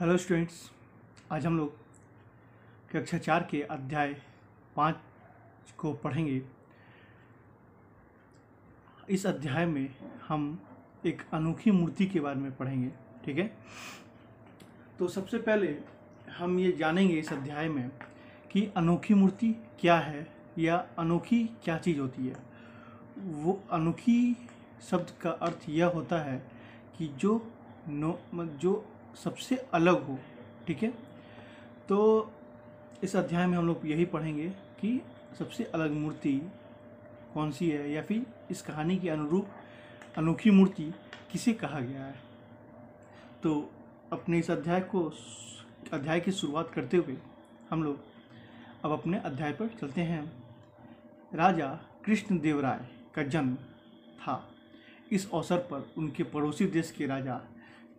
Hello students, आज हम लोग कक्षा 4 के अध्याय 5 को पढ़ेंगे। इस अध्याय में हम एक अनोखी मूर्ति के बारे में पढ़ेंगे। ठीक है, तो सबसे पहले हम ये जानेंगे इस अध्याय में कि अनोखी मूर्ति क्या है या अनोखी क्या चीज़ होती है। वो अनोखी शब्द का अर्थ यह होता है कि जो सबसे अलग हो। ठीक है, तो इस अध्याय में हम लोग यही पढ़ेंगे कि सबसे अलग मूर्ति कौन सी है या फिर इस कहानी के अनुरूप अनोखी मूर्ति किसे कहा गया है। तो अपने इस अध्याय की शुरुआत करते हुए हम लोग अब अपने अध्याय पर चलते हैं। राजा कृष्णदेवराय का जन्म था। इस अवसर पर उनके पड़ोसी देश के राजा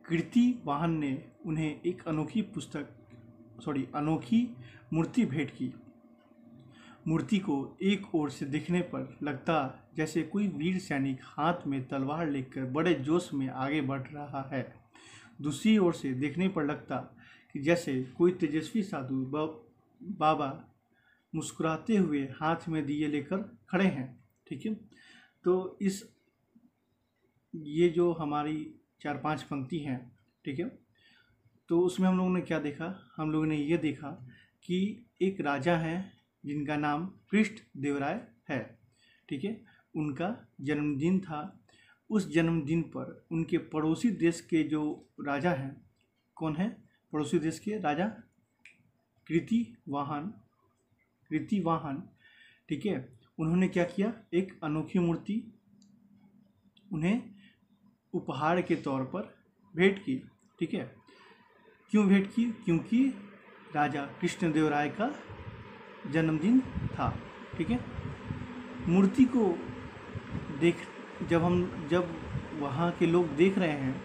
कीर्तिवाहन ने उन्हें एक अनोखी मूर्ति भेंट की। मूर्ति को एक ओर से देखने पर लगता जैसे कोई वीर सैनिक हाथ में तलवार लेकर बड़े जोश में आगे बढ़ रहा है। दूसरी ओर से देखने पर लगता कि जैसे कोई तेजस्वी साधु बाबा मुस्कुराते हुए हाथ में दिए लेकर खड़े हैं। ठीक है, तो ये जो हमारी 4-5 पंक्ति हैं, ठीक है, तो उसमें हम लोगों ने क्या देखा? हम लोगों ने ये देखा कि एक राजा हैं जिनका नाम कृष्णदेवराय है। ठीक है, उनका जन्मदिन था। उस जन्मदिन पर उनके पड़ोसी देश के जो राजा हैं, कौन है पड़ोसी देश के राजा? कीर्तिवाहन। ठीक है, उन्होंने क्या किया? एक अनोखी मूर्ति उन्हें उपहार के तौर पर भेंट की। ठीक है, क्यों भेंट की? क्योंकि राजा कृष्णदेवराय का जन्मदिन था। ठीक है, मूर्ति को जब वहाँ के लोग देख रहे हैं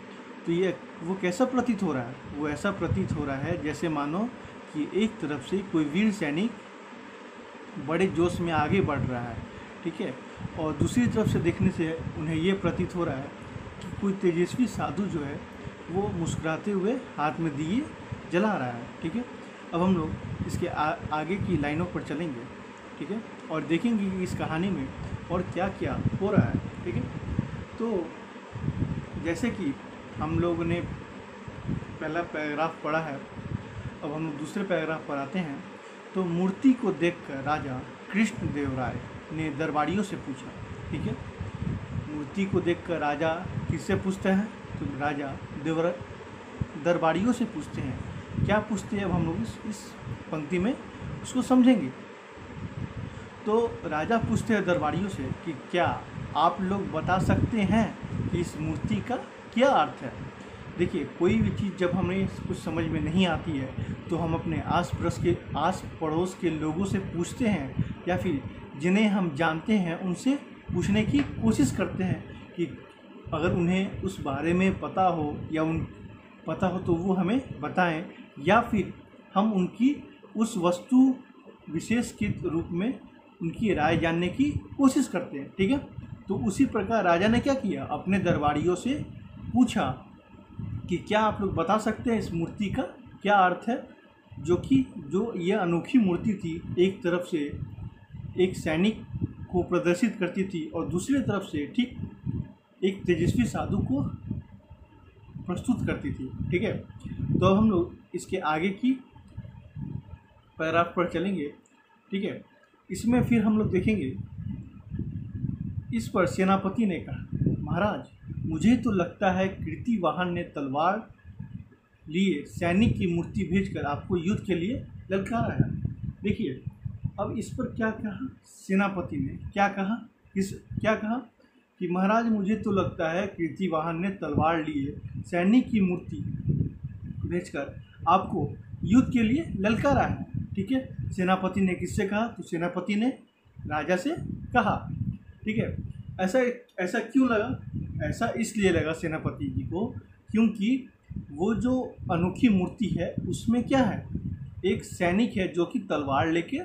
तो वो कैसा प्रतीत हो रहा है? वो ऐसा प्रतीत हो रहा है जैसे मानो कि एक तरफ से कोई वीर सैनिक बड़े जोश में आगे बढ़ रहा है। ठीक है, और दूसरी तरफ से देखने से उन्हें ये प्रतीत हो रहा है कि कोई तेजस्वी साधु जो है वो मुस्कुराते हुए हाथ में दिए जला रहा है। ठीक है, अब हम लोग इसके आगे की लाइनों पर चलेंगे। ठीक है, और देखेंगे कि इस कहानी में और क्या क्या हो रहा है। ठीक है, तो जैसे कि हम लोगों ने पहला पैराग्राफ पढ़ा है, अब हम दूसरे पैराग्राफ पर आते हैं। तो मूर्ति को देखकर राजा कृष्णदेवराय ने दरबारियों से पूछा। ठीक है, मूर्ति को देखकर राजा किससे पूछते हैं? तो राजा दरबारियों से पूछते हैं। क्या पूछते हैं अब हम लोग इस पंक्ति में उसको समझेंगे। तो राजा पूछते हैं दरबारियों से कि क्या आप लोग बता सकते हैं कि इस मूर्ति का क्या अर्थ है? देखिए, कोई भी चीज़ जब हमें कुछ समझ में नहीं आती है तो हम अपने आस पड़ोस के लोगों से पूछते हैं या फिर जिन्हें हम जानते हैं उनसे पूछने की कोशिश करते हैं कि अगर उन्हें उस बारे में पता हो तो वो हमें बताएं, या फिर हम उनकी उस वस्तु विशेष के रूप में उनकी राय जानने की कोशिश करते हैं। ठीक है, तो उसी प्रकार राजा ने क्या किया? अपने दरबारियों से पूछा कि क्या आप लोग बता सकते हैं इस मूर्ति का क्या अर्थ है? जो ये अनोखी मूर्ति थी, एक तरफ से एक सैनिक को प्रदर्शित करती थी और दूसरी तरफ से ठीक एक तेजस्वी साधु को प्रस्तुत करती थी। ठीक है, तो अब हम लोग इसके आगे की पैराग्राफ पर चलेंगे। ठीक है, इसमें फिर हम लोग देखेंगे। इस पर सेनापति ने कहा, महाराज, मुझे तो लगता है कीर्तिवाहन ने तलवार लिए सैनिक की मूर्ति भेजकर आपको युद्ध के लिए ललकारा है। देखिए, अब इस पर क्या कहा सेनापति ने? क्या कहा कि महाराज, मुझे तो लगता है कीर्तिवाहन ने तलवार लिए सैनिक की मूर्ति भेजकर आपको युद्ध के लिए ललकारा है। ठीक है, सेनापति ने किससे कहा? तो सेनापति ने राजा से कहा। ठीक है, ऐसा क्यों लगा? ऐसा इसलिए लगा सेनापति जी को क्योंकि वो जो अनोखी मूर्ति है उसमें क्या है? एक सैनिक है जो कि तलवार लेके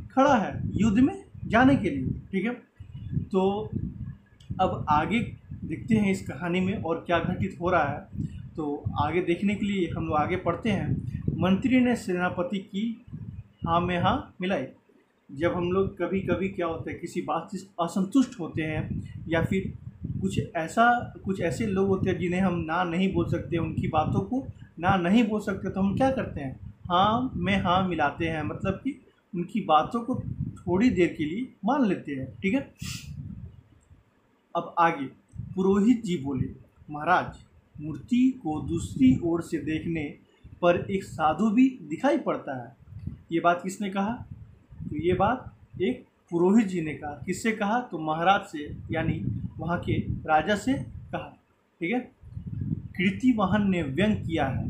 खड़ा है युद्ध में जाने के लिए। ठीक है, तो अब आगे देखते हैं इस कहानी में और क्या घटित हो रहा है। तो आगे देखने के लिए हम लोग आगे पढ़ते हैं। मंत्री ने सेनापति की हाँ में हाँ मिलाई। जब हम लोग कभी कभी क्या होता है, किसी बात से असंतुष्ट होते हैं या फिर कुछ ऐसे लोग होते हैं जिन्हें हम ना नहीं बोल सकते, उनकी बातों को ना नहीं बोल सकते, तो हम क्या करते हैं, हाँ में हाँ मिलाते हैं, मतलब कि उनकी बातों को थोड़ी देर के लिए मान लेते हैं। ठीक है। अब आगे पुरोहित जी बोले, महाराज, मूर्ति को दूसरी ओर से देखने पर एक साधु भी दिखाई पड़ता है। ये बात किसने कहा? तो ये बात एक पुरोहित जी ने कहा। किससे कहा? तो महाराज से, यानी वहाँ के राजा से कहा। ठीक है। कीर्तिवाहन ने व्यंग किया है।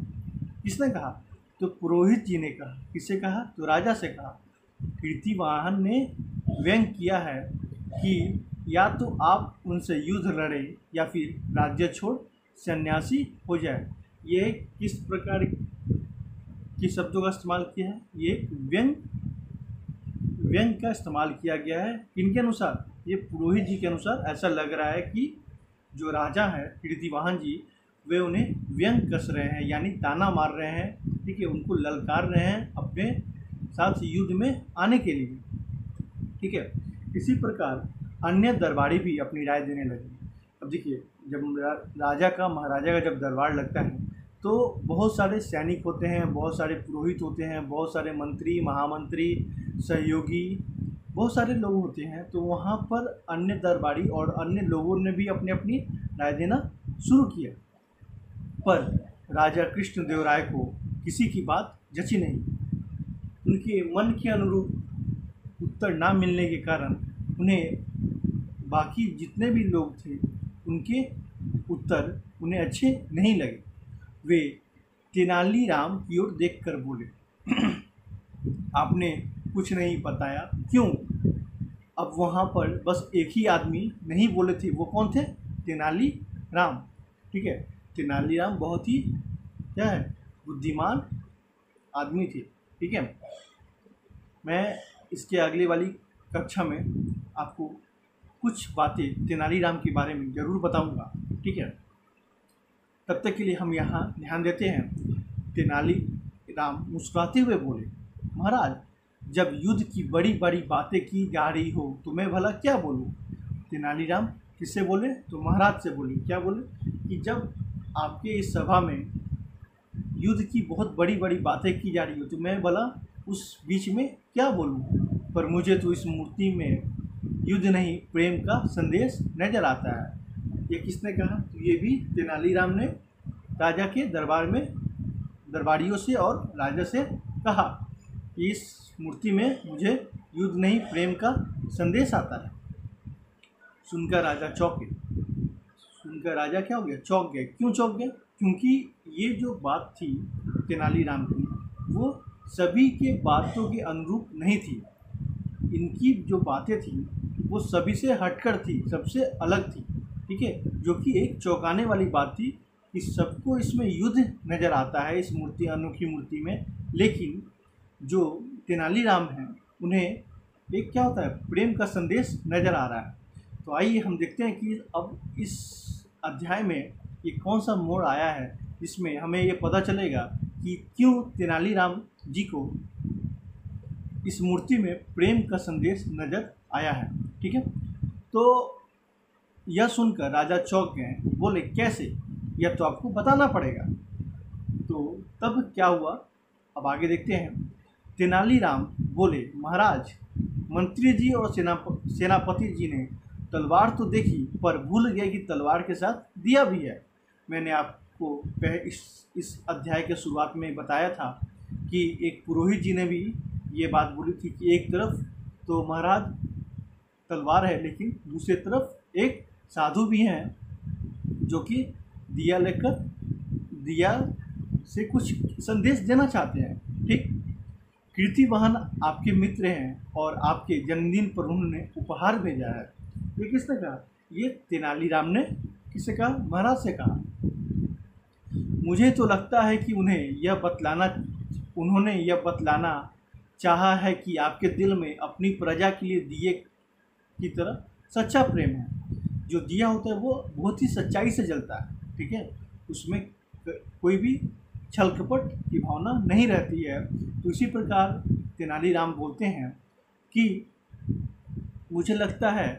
किसने कहा? तो पुरोहित जी ने कहा। किससे कहा? तो राजा से कहा। कीर्तिवाहन ने व्यंग किया है कि या तो आप उनसे युद्ध लड़े या फिर राज्य छोड़ सन्यासी हो जाए। ये किस प्रकार के शब्दों का इस्तेमाल किया है? ये व्यंग का इस्तेमाल किया गया है। किनके अनुसार? ये पुरोहित जी के अनुसार। ऐसा लग रहा है कि जो राजा है कीर्तिवाहन जी, वे उन्हें व्यंग कस रहे हैं, यानी ताना मार रहे हैं। ठीक है, उनको ललकार रहे हैं अपने साथ युद्ध में आने के लिए। ठीक है। इसी प्रकार अन्य दरबारी भी अपनी राय देने लगे। अब देखिए, जब राजा का, महाराजा का जब दरबार लगता है तो बहुत सारे सैनिक होते हैं, बहुत सारे पुरोहित होते हैं, बहुत सारे मंत्री, महामंत्री, सहयोगी, बहुत सारे लोग होते हैं। तो वहाँ पर अन्य दरबारी और अन्य लोगों ने भी अपनी अपनी राय देना शुरू किया, पर राजा कृष्णदेवराय को किसी की बात जची नहीं। उनके मन के अनुरूप उत्तर ना मिलने के कारण उन्हें बाकी जितने भी लोग थे उनके उत्तर उन्हें अच्छे नहीं लगे। वे तेनालीराम की ओर देखकर बोले, आपने कुछ नहीं बताया, क्यों? अब वहाँ पर बस एक ही आदमी नहीं बोले थे। वो कौन थे? तेनालीराम। ठीक है। तेनालीराम बहुत ही क्या है, बुद्धिमान आदमी थे। ठीक है। मैं इसके अगले वाली कक्षा में आपको कुछ बातें तेनालीराम के बारे में ज़रूर बताऊंगा। ठीक है। तब तक के लिए हम यहाँ ध्यान देते हैं। तेनालीराम मुस्कुराते हुए बोले, महाराज, जब युद्ध की बड़ी बड़ी बातें की जा रही हो तो मैं भला क्या बोलूँ? तेनालीराम किससे बोले? तो महाराज से बोले। क्या बोले? कि जब आपके इस सभा में युद्ध की बहुत बड़ी बड़ी बातें की जा रही हो तो मैं भला उस बीच में क्या बोलूँ? पर मुझे तो इस मूर्ति में युद्ध नहीं, प्रेम का संदेश नजर आता है। ये किसने कहा? तो ये भी तेनालीराम ने राजा के दरबार में दरबारियों से और राजा से कहा कि इस मूर्ति में मुझे युद्ध नहीं, प्रेम का संदेश आता है। सुनकर राजा चौंके। सुनकर राजा क्या हो गया? चौंक गए। क्यों चौंक गए? क्योंकि ये जो बात थी तेनालीराम की, वो सभी के बातों के अनुरूप नहीं थी। इनकी जो बातें थी वो सभी से हटकर थी, सबसे अलग थी। ठीक है। जो कि एक चौंकाने वाली बात थी कि सबको इसमें युद्ध नज़र आता है, इस मूर्ति, अनोखी मूर्ति में, लेकिन जो तेनालीराम हैं उन्हें एक क्या होता है, प्रेम का संदेश नज़र आ रहा है। तो आइए हम देखते हैं कि अब इस अध्याय में ये कौन सा मोड़ आया है जिसमें हमें ये पता चलेगा कि क्यों तेनालीराम जी को इस मूर्ति में प्रेम का संदेश नज़र आया है। ठीक है। तो यह सुनकर राजा चौंक गए। बोले, कैसे? यह तो आपको बताना पड़ेगा। तो तब क्या हुआ, अब आगे देखते हैं। तेनालीराम बोले, महाराज, मंत्री जी और सेनापति जी ने तलवार तो देखी पर भूल गए कि तलवार के साथ दिया भी है। मैंने आपको इस अध्याय के शुरुआत में बताया था कि एक पुरोहित जी ने भी ये बात बोली थी कि एक तरफ तो महाराज तलवार है, लेकिन दूसरी तरफ एक साधु भी हैं जो कि दिया लेकर दिया से कुछ संदेश देना चाहते हैं। ठीक। कीर्तिवाहन आपके मित्र हैं और आपके जन्मदिन पर उन्होंने उपहार भेजा है। ये किसने कहा? ये तेनालीराम ने किससे कहा? महाराज से कहा। मुझे तो लगता है कि उन्होंने यह बतलाना चाहा है कि आपके दिल में अपनी प्रजा के लिए दिए की तरह सच्चा प्रेम है। जो दिया होता है वो बहुत ही सच्चाई से जलता है। ठीक है। उसमें कोई भी छल कपट की भावना नहीं रहती है। तो इसी प्रकार तेनालीराम बोलते हैं कि मुझे लगता है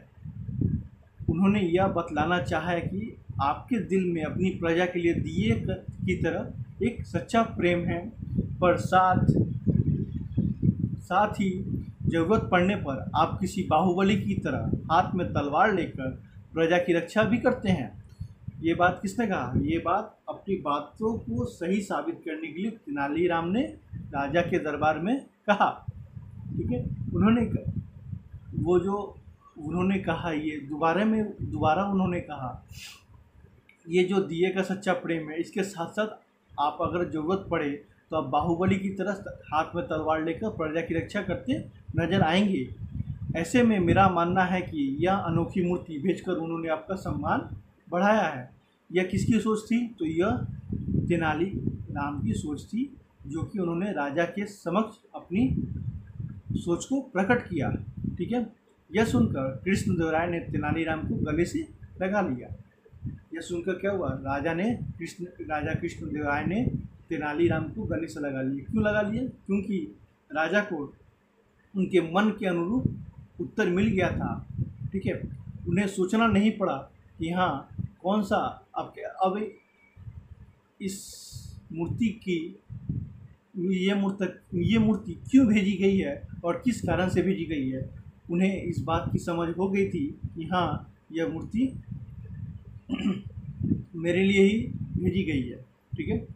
उन्होंने यह बतलाना चाहा है कि आपके दिल में अपनी प्रजा के लिए दिए की तरह एक सच्चा प्रेम है, पर साथ ही जरूरत पड़ने पर आप किसी बाहुबली की तरह हाथ में तलवार लेकर प्रजा की रक्षा भी करते हैं। ये बात किसने कहा? ये बात अपनी बातों को सही साबित करने के लिए तेनालीराम ने राजा के दरबार में कहा। ठीक है, उन्होंने कहा ये दोबारा उन्होंने कहा, ये जो दिए का सच्चा प्रेम है, इसके साथ साथ आप अगर ज़रूरत पड़े तो आप बाहुबली की तरह हाथ में तलवार लेकर प्रजा की रक्षा करते नजर आएंगे। ऐसे में मेरा मानना है कि यह अनोखी मूर्ति भेजकर उन्होंने आपका सम्मान बढ़ाया है। यह किसकी सोच थी? तो यह तेनालीराम की सोच थी, जो कि उन्होंने राजा के समक्ष अपनी सोच को प्रकट किया। ठीक है, यह सुनकर कृष्णदेवराय ने तेनालीराम को गले से लगा लिया। यह सुनकर क्या हुआ? राजा कृष्णदेवराय ने तेनालीराम को गले से लगा लिया। क्यों लगा लिया? क्योंकि राजा को उनके मन के अनुरूप उत्तर मिल गया था। ठीक है, उन्हें सोचना नहीं पड़ा कि हाँ कौन सा अब इस मूर्ति की ये मूर्ति क्यों भेजी गई है और किस कारण से भेजी गई है। उन्हें इस बात की समझ हो गई थी कि हाँ यह मूर्ति मेरे लिए ही भेजी गई है। ठीक है,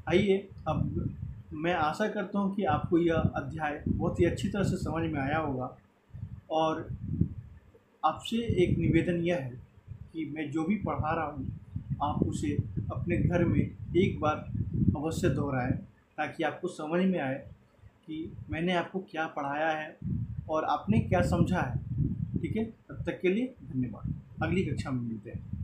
आइए अब मैं आशा करता हूँ कि आपको यह अध्याय बहुत ही अच्छी तरह से समझ में आया होगा। और आपसे एक निवेदन यह है कि मैं जो भी पढ़ा रहा हूँ आप उसे अपने घर में एक बार अवश्य दोहराएं, ताकि आपको समझ में आए कि मैंने आपको क्या पढ़ाया है और आपने क्या समझा है। ठीक है, तब तक के लिए धन्यवाद। अगली कक्षा में मिलते हैं।